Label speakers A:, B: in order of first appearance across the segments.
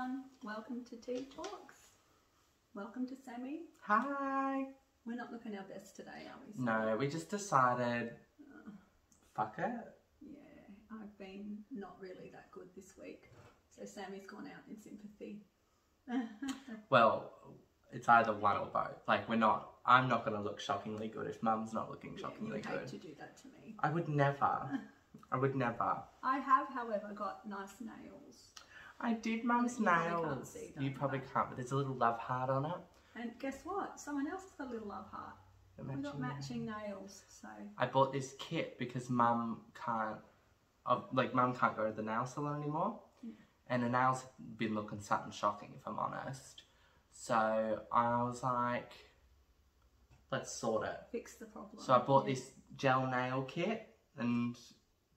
A: everyone, welcome to Tea Talks. Welcome to Sammy.
B: Hi.
A: We're not looking our best today, are we?
B: No, we just decided, fuck it.
A: Yeah, I've been not really that good this week, so Sammy's gone out in sympathy.
B: Well, it's either one or both. Like, I'm not going to look shockingly good if Mum's not looking shockingly good.
A: You hate to do that to me.
B: I would never. I would never.
A: I have, however, got nice nails.
B: I did Mum's nails. You probably can't, but there's a little love heart on it.
A: And guess what? Someone else has got a little love heart. We've got matching nails, so...
B: I bought this kit because Mum can't go to the nail salon anymore. Yeah. And the nails have been looking something shocking, if I'm honest. So I was like, let's sort it.
A: Fix the problem.
B: So I bought this gel nail kit and...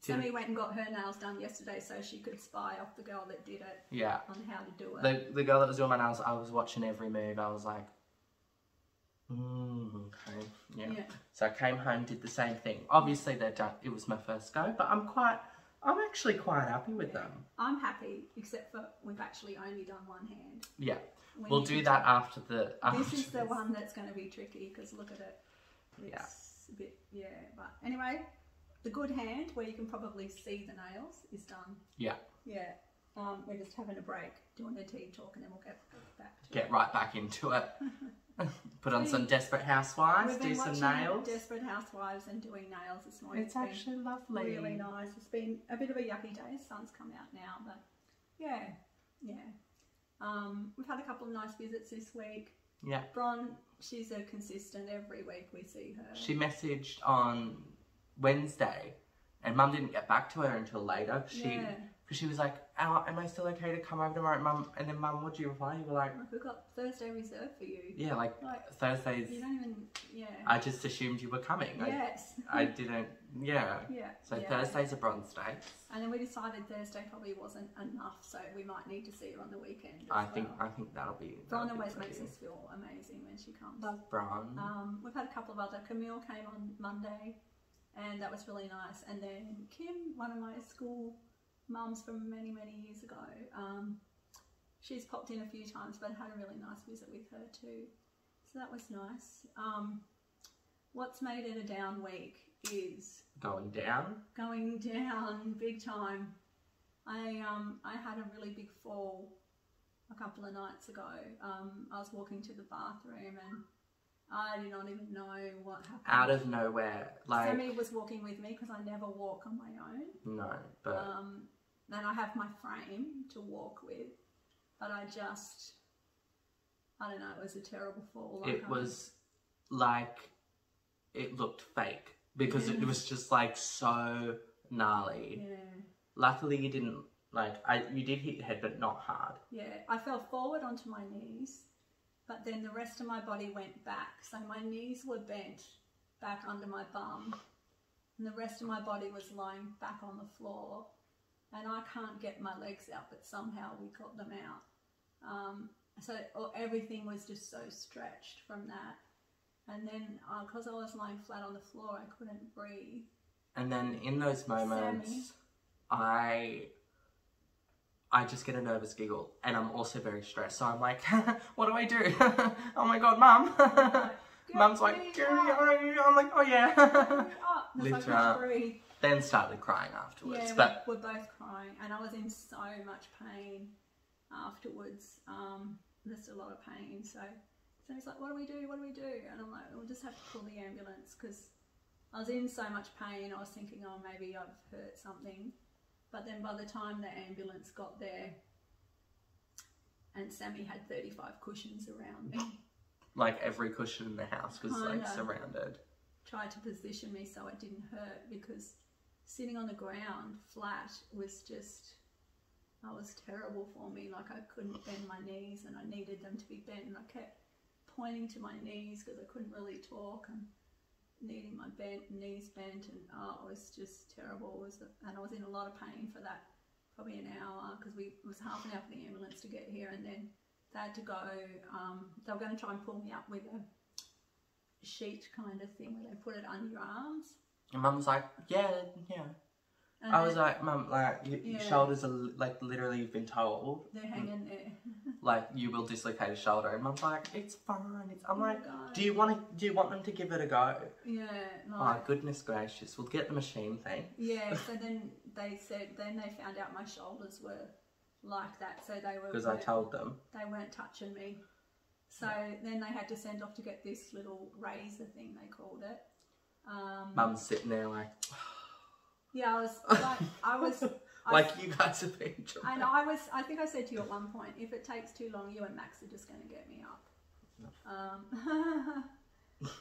A: Sammy went and got her nails done yesterday so she could spy off the girl that did it.
B: Yeah.
A: On how to do it.
B: The girl that was doing my nails, I was watching every move. I was like, okay. Yeah. So I came home, did the same thing. Obviously they're done. It was my first go, but I'm actually quite happy with them. I'm
A: happy, except for we've actually only done one hand.
B: Yeah. We'll do that after the...
A: This is the one that's going to be tricky because look at it. It's a bit, but anyway... The good hand, where you can probably see the nails, is done.
B: Yeah.
A: Yeah. We're just having a break, doing a tea talk, and then we'll get back to it.
B: Get right back into it. Put on some Desperate Housewives, do some nails.
A: Desperate Housewives and doing nails this morning.
B: It's actually lovely.
A: Really nice. It's been a bit of a yucky day. Sun's come out now, but yeah. We've had a couple of nice visits this week.
B: Yeah.
A: Bron, she's a consistent. Every week we see her.
B: She messaged on Wednesday, and Mum didn't get back to her until later because she was like, "Oh, am I still okay to come over tomorrow, Mum?" And then Mum, what do you reply? You were like,
A: "We've got Thursday reserved for you."
B: Yeah, like Thursdays.
A: You don't even. Yeah.
B: I just assumed you were coming.
A: Yes.
B: I didn't. Yeah.
A: Yeah.
B: So Thursday's a bronze day.
A: And then we decided Thursday probably wasn't enough, so we might need to see her on the weekend.
B: I think that'll be.
A: Bron always makes us feel amazing when she comes.
B: Love Bron.
A: We've had a couple of other. Camille came on Monday. And that was really nice. And then Kim, one of my school mums from many, many years ago, she's popped in a few times, but had a really nice visit with her too. So that was nice. What's made it a down week is...
B: Going down? Going
A: down, big time. I had a really big fall a couple of nights ago. I was walking to the bathroom and I did not even know what happened.
B: Out of nowhere. Like...
A: Sammy was walking with me because I never walk on my own.
B: No, but...
A: and I have my frame to walk with. But I don't know, it was a terrible fall.
B: It was like... It looked fake. Because it was just like so gnarly.
A: Yeah.
B: Luckily you didn't... you did hit your head, but not hard.
A: Yeah, I fell forward onto my knees. But then the rest of my body went back. So my knees were bent back under my bum. And the rest of my body was lying back on the floor. And I can't get my legs out, but somehow we got them out. So everything was just so stretched from that. And then because I was lying flat on the floor, I couldn't breathe. And
B: then in those moments, Sammy, I just get a nervous giggle, and I'm also very stressed. So I'm like, what do I do? Oh my God, Mum. Mum's like, I'm like, oh yeah. Lift her up. Then started crying afterwards.
A: Yeah,
B: but
A: we're both crying, and I was in so much pain afterwards. Just a lot of pain. So he's like, what do we do? What do we do? And I'm like, we'll just have to call the ambulance because I was in so much pain. I was thinking, oh, maybe I've hurt something. But then by the time the ambulance got there, and Sammy had 35 cushions around me.
B: Like every cushion in the house was like surrounded.
A: Tried to position me so it didn't hurt because sitting on the ground flat was just, that was terrible for me. Like I couldn't bend my knees and I needed them to be bent, and I kept pointing to my knees because I couldn't really talk and needing my knees bent, and it was just terrible. And I was in a lot of pain for that, probably an hour, because it was half an hour for the ambulance to get here, and then they had to go, they were going to try and pull me up with a sheet kind of thing where they put it under your arms.
B: And Mum's like, yeah.
A: And
B: I was like, Mum, like, your shoulders are, like, literally you've been told.
A: They're hanging there.
B: Like, you will dislocate a shoulder. And Mum's like, it's fine. I'm like,
A: God.
B: do you want them to give it a go?
A: Yeah.
B: Like, oh, goodness gracious. We'll get the machine thing.
A: Yeah, so then they found out my shoulders were like that. So they were...
B: Because I told them.
A: They weren't touching me. So then they had to send off to get this little razor thing, they called it.
B: Mum's sitting there like...
A: Yeah, I was
B: like you guys have been trying.
A: And I think I said to you at one point, if it takes too long, you and Max are just going to get me up. No.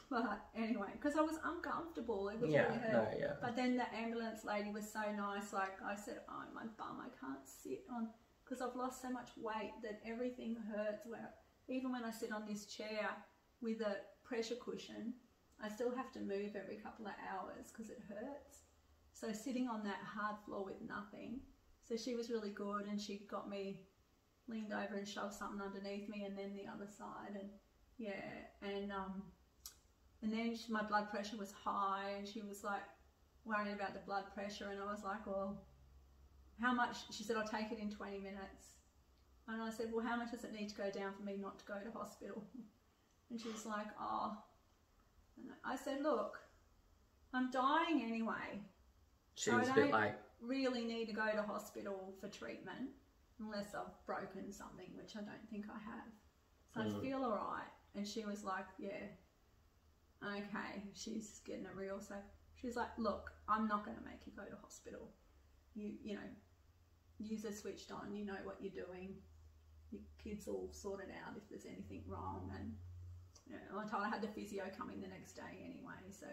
A: But anyway, because I was uncomfortable, it was really hurt.
B: No, yeah.
A: But then the ambulance lady was so nice. Like I said, oh, my bum, I can't sit on, because I've lost so much weight that everything hurts. Where even when I sit on this chair with a pressure cushion, I still have to move every couple of hours because it hurts. So sitting on that hard floor with nothing. So she was really good, and she got me, leaned over and shoved something underneath me, and then the other side, and and then my blood pressure was high, and she was like worrying about the blood pressure, and I was like, well, how much? She said, I'll take it in 20 minutes. And I said, well, how much does it need to go down for me not to go to hospital? And she was like, oh. And I said, look, I'm dying anyway.
B: She was a bit like...
A: really need to go to hospital for treatment unless I've broken something, which I don't think I have. So I feel all right. And she was like, yeah, okay, she's getting it real. So she's like, look, I'm not going to make you go to hospital. You know, use it switched on, you know what you're doing. Your kids will sort it out if there's anything wrong. And you know, I had the physio come in the next day anyway. So,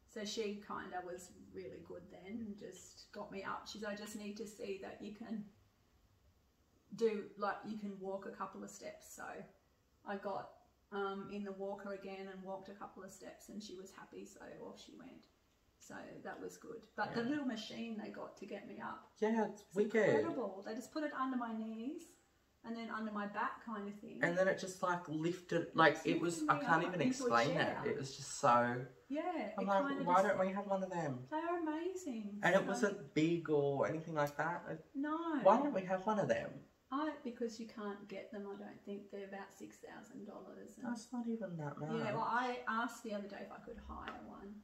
A: so she kind of was really good then and just got me up. She said, I just need to see that you can do, like, you can walk a couple of steps. So I got in the walker again and walked a couple of steps, and she was happy, so off she went. So that was good. But the little machine they got to get me up.
B: Yeah, it's wicked.
A: Incredible. They just put it under my knees and then under my back kind of thing.
B: And then it just like lifted, like it was, I can't even explain it. It was just so...
A: Yeah.
B: I'm like, why don't we have one of them?
A: They're amazing.
B: And it wasn't big or anything like that.
A: No.
B: Why don't we have one of them?
A: Because you can't get them, I don't think. They're about $6,000.
B: That's not even that much.
A: Yeah, well, I asked the other day if I could hire one,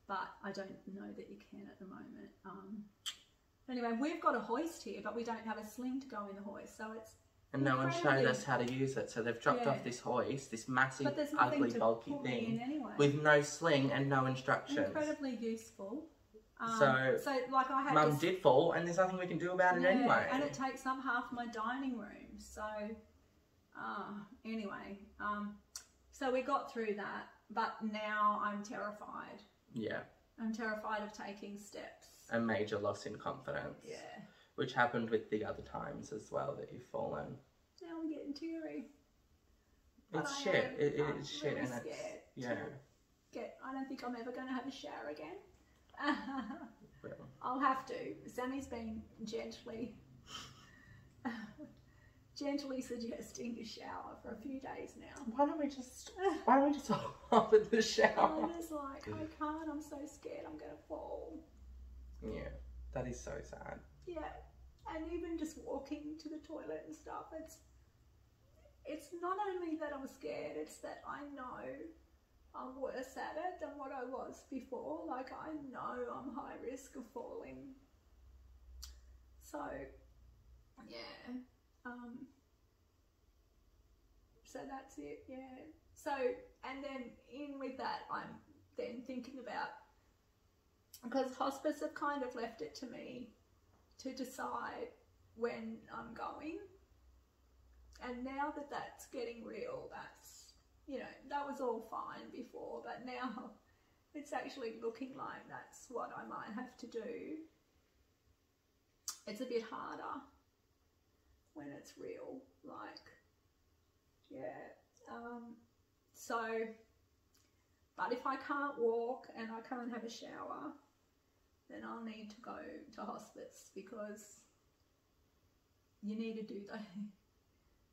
A: but I don't know that you can at the moment. Anyway, we've got a hoist here, but we don't have a sling to go in the hoist, so it's...
B: And no one showed us how to use it, so they've dropped off this hoist, this massive, ugly, bulky thing, anyway, with no sling and no instructions.
A: Incredibly useful.
B: So
A: like I had
B: Mum did fall, and there's nothing we can do about it anyway.
A: And it takes up half my dining room. So anyway, so we got through that, but now I'm terrified. Yeah. I'm terrified of taking steps.
B: A major loss in confidence. Yeah. Which happened with the other times as well that you've fallen.
A: Now I'm getting teary.
B: It's shit. It is shit, and it's
A: I don't think I'm ever going to have a shower again. I'll have to. Sammy's been gently suggesting a shower for a few days now.
B: Why don't we just hop in the shower?
A: I was like, I can't, I'm so scared I'm gonna fall.
B: Yeah, that is so sad.
A: Yeah, and even just walking to the toilet and stuff, it's not only that I'm scared, it's that I know I'm worse at it than what I was before. Like, I know I'm high risk of falling. So, yeah. So that's it, yeah. So, and then in with that, I'm then thinking about, because hospice have kind of left it to me to decide when I'm going. And now that that's getting real, that's, you know, that was all fine before, but now it's actually looking like that's what I might have to do. It's a bit harder when it's real, like, yeah. So, but if I can't walk and I can't have a shower, then I'll need to go to hospice, because you need to do that.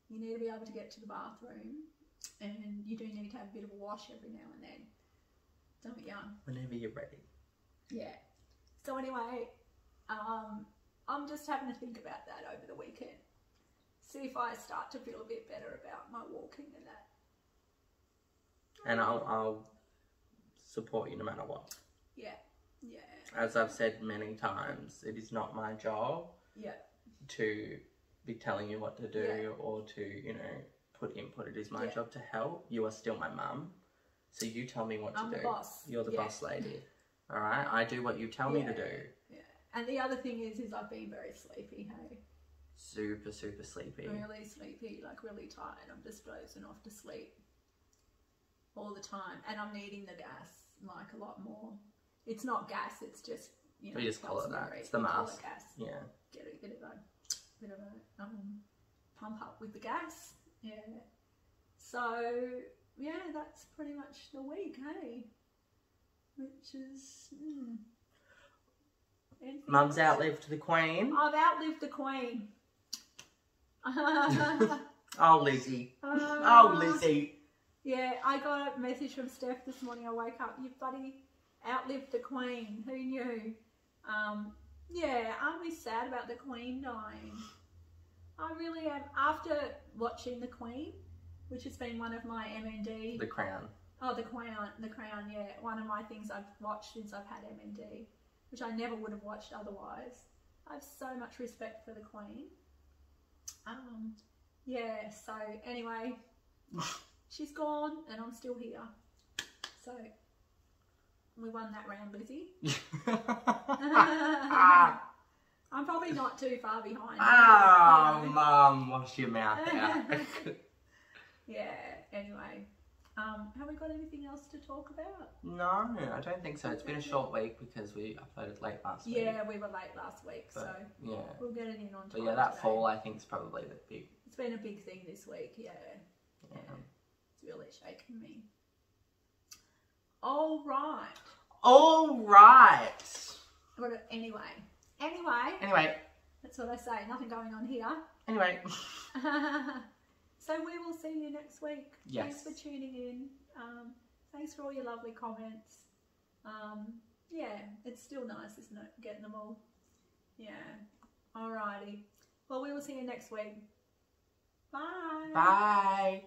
A: You need to be able to get to the bathroom, and you do need to have a bit of a wash every now and then, don't you?
B: Whenever you're ready.
A: Yeah. So anyway, I'm just having to think about that over the weekend. See if I start to feel a bit better about my walking and that.
B: And I'll support you no matter what.
A: Yeah, yeah.
B: As I've said many times, it is not my job to be telling you what to do or to, you know, put input. It is my job to help. You are still my mum, so you tell me what to do.
A: I'm the boss.
B: You're the boss lady. All right, I do what you tell me to do.
A: Yeah. And the other thing is I've been very sleepy. Hey.
B: Super sleepy.
A: Really sleepy, like really tired. I'm just dozing off to sleep all the time, and I'm needing the gas like a lot more. It's not gas. It's just, you know.
B: We just call it that. It's the mask.
A: Gas.
B: Yeah.
A: Get a bit of a pump up with the gas. Yeah. So yeah, that's pretty much the week, hey. Which is.
B: Mum's outlived the Queen.
A: I've outlived the Queen.
B: Oh, Lizzie. Oh, Lizzie.
A: Yeah, I got a message from Steph this morning. I woke up. You bloody outlived the Queen. Who knew? Yeah, aren't we sad about the Queen dying? I really am. After watching The Queen, which has been one of my MND...
B: The Crown.
A: Oh, The Crown, yeah. One of my things I've watched since I've had MND, which I never would have watched otherwise. I have so much respect for the Queen. Yeah, so anyway, she's gone and I'm still here. So, we won that round, Lizzie. I'm probably not too far behind.
B: Oh, Mum, wash your mouth out.
A: Yeah, anyway. Have we got anything else to talk about?
B: No, I don't think so. It's been a short week because we uploaded late last week.
A: Yeah, we were late last week, but, so
B: yeah,
A: we'll get it in on time.
B: But yeah, that
A: today.
B: fall I think is probably the big.
A: It's been a big thing this week, yeah. It's really shaken me. All right. Anyway. That's what I say. Nothing going on here.
B: Anyway.
A: So we will see you next week.
B: Yes.
A: Thanks for tuning in. Thanks for all your lovely comments. Yeah, it's still nice, isn't it? Getting them all. Yeah. Alrighty. Well, we will see you next week. Bye.
B: Bye.